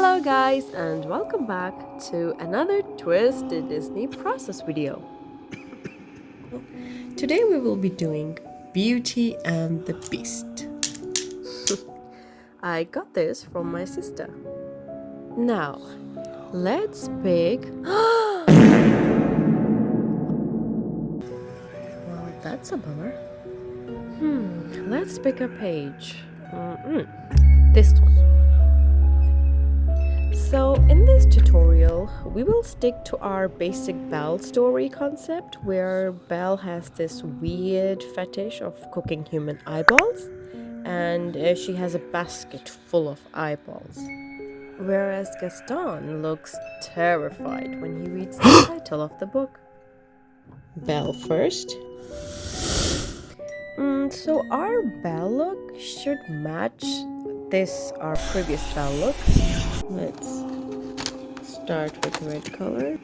Hello guys and welcome back to another Twisted Disney process video. Today we will be doing Beauty and the Beast. I got this from my sister. Now, let's pick... Well, that's a bummer. Let's pick a page. This one. So in this tutorial, we will stick to our basic Belle story concept where Belle has this weird fetish of cooking human eyeballs and she has a basket full of eyeballs. Whereas Gaston looks terrified when he reads the title of the book. Belle first. So our Belle look should match our previous Belle look. Let's start with red color.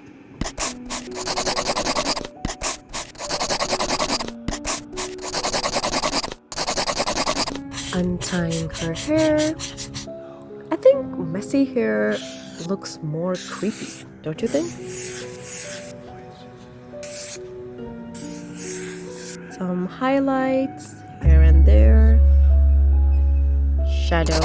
Untying her hair. I think messy hair looks more creepy, don't you think? Some highlights here and there. Shadow.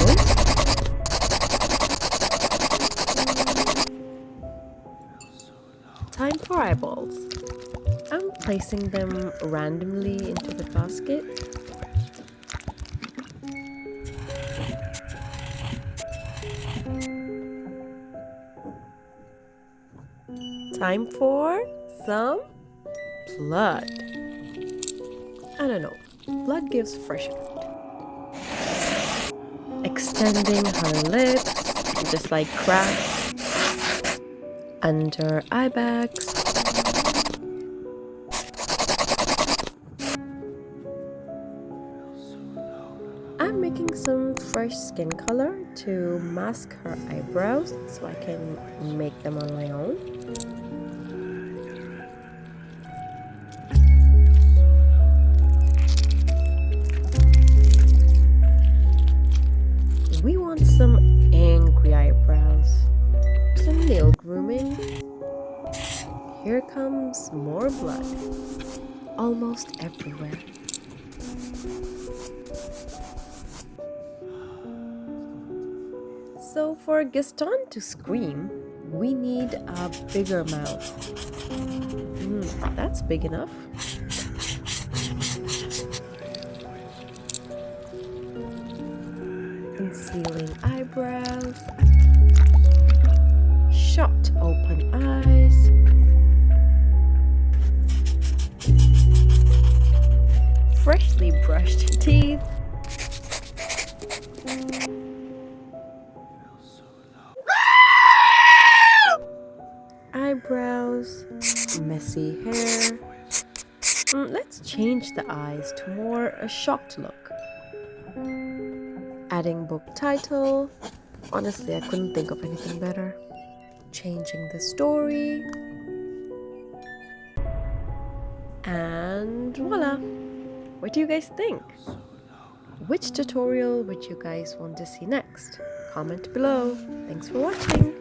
Time for eyeballs. I'm placing them randomly into the basket. Time for some blood. I don't know, blood gives fresh effect. Extending her lips, just like cracks. Under eye bags. I'm making some fresh skin color to mask her eyebrows so I can make them on my own. We want some angry eyebrows. Some nail grooming. Here comes more blood. Almost everywhere. So for Gaston to scream, we need a bigger mouth. That's big enough. Concealing eyebrows. Shut open eyes. Freshly brushed teeth. Eyebrows, messy hair. Let's change the eyes to more a shocked look. Adding book title. Honestly, I couldn't think of anything better. Changing the story. And voila! What do you guys think? Which tutorial would you guys want to see next? Comment below. Thanks for watching!